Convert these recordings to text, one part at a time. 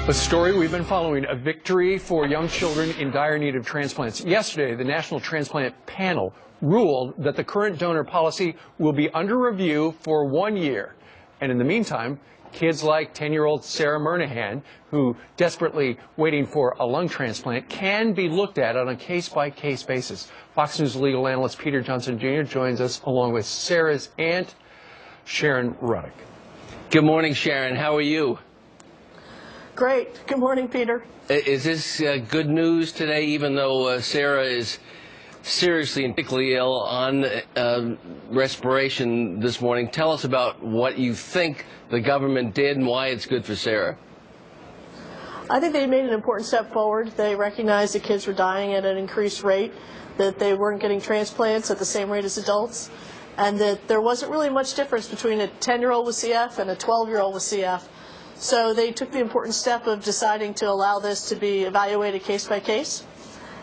A story we've been following, a victory for young children in dire need of transplants. Yesterday, the National Transplant Panel ruled that the current donor policy will be under review for 1 year. And in the meantime, kids like 10-year-old Sarah Murnaghan, who desperately waiting for a lung transplant, can be looked at on a case-by-case basis. Fox News legal analyst Peter Johnson Jr. joins us along with Sarah's aunt, Sharon Ruddock. Good morning, Sharon. How are you? Great. Good morning, Peter. Is this good news today, even though Sarah is seriously and critically ill on respiration this morning? Tell us about what you think the government did and why it's good for Sarah. I think they made an important step forward. They recognized that kids were dying at an increased rate, that they weren't getting transplants at the same rate as adults, and that there wasn't really much difference between a 10-year-old with CF and a 12-year-old with CF. So they took the important step of deciding to allow this to be evaluated case by case.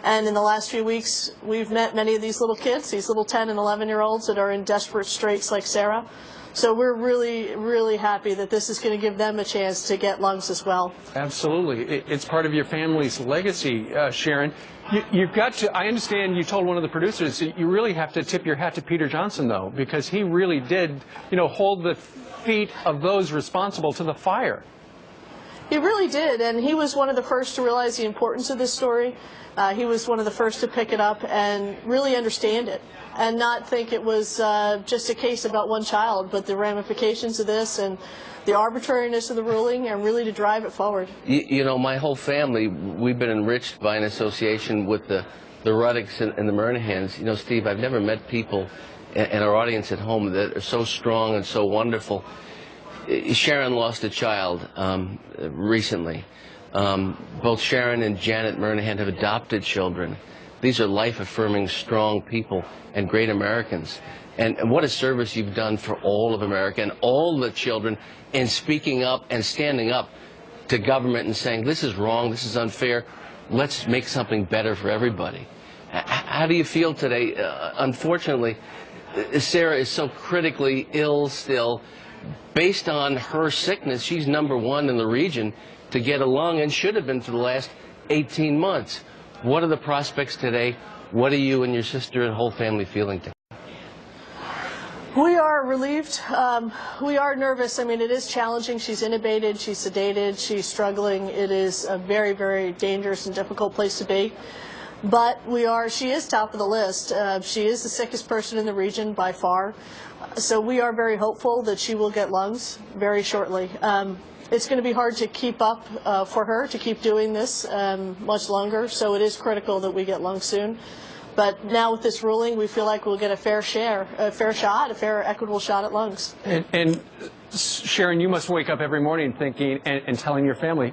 And in the last few weeks, we've met many of these little kids, these little 10 and 11-year-olds that are in desperate straits like Sarah. So we're really, really happy that this is going to give them a chance to get lungs as well. Absolutely. It's part of your family's legacy, Sharon. You've got to, I understand you told one of the producers, that you really have to tip your hat to Peter Johnson, though, because he really did, hold the feet of those responsible to the fire. He really did, and he was one of the first to realize the importance of this story. He was one of the first to pick it up and really understand it, and not think it was just a case about one child, but the ramifications of this and the arbitrariness of the ruling, and really to drive it forward. You know, my whole family, we've been enriched by an association with the Ruddocks and the Murnaghans. You know, Steve, I've never met people and our audience at home that are so strong and so wonderful. Sharon lost a child recently. Both Sharon and Janet Murnaghan have adopted children. These are life-affirming, strong people and great Americans. And what a service you've done for all of America and all the children in speaking up and standing up to government and saying, this is wrong, this is unfair, let's make something better for everybody. How do you feel today? Unfortunately, Sarah is so critically ill still. Based on her sickness, she's #1 in the region to get a lung and should have been for the last 18 months. What are the prospects today? What are you and your sister and whole family feeling today? We are relieved. We are nervous. I mean, it is challenging. She's intubated, she's sedated, she's struggling. It is a very, very dangerous and difficult place to be. But she is top of the list. She is the sickest person in the region by far. So we are very hopeful that she will get lungs very shortly. It's going to be hard to keep up for her, to keep doing this much longer. So it is critical that we get lungs soon. But now with this ruling, we feel like we'll get a fair equitable shot at lungs. And Sharon, you must wake up every morning thinking and telling your family,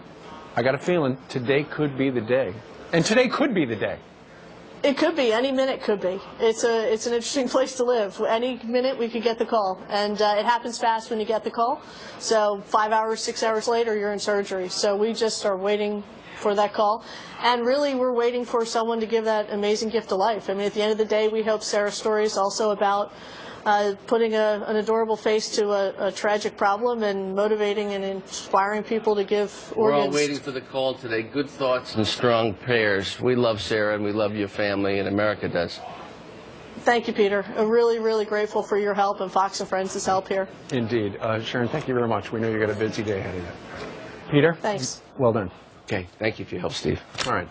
I got a feeling today could be the day. And today could be the day. It could be. Any minute could be. It's an interesting place to live. Any minute we could get the call. And it happens fast when you get the call. So 5 hours, 6 hours later, you're in surgery. So we just are waiting for that call. And really, we're waiting for someone to give that amazing gift of life. I mean, at the end of the day, we hope Sarah's story is also about putting an adorable face to a tragic problem and motivating and inspiring people to give organs. We're all waiting for the call today. Good thoughts and strong prayers. We love Sarah and we love your family, and America does. Thank you, Peter. I'm really, really grateful for your help and Fox and Friends' help here. Indeed. Sharon, thank you very much. We know you've got a busy day ahead of you. Peter? Thanks. Well done. Okay. Thank you for your help, Steve. All right.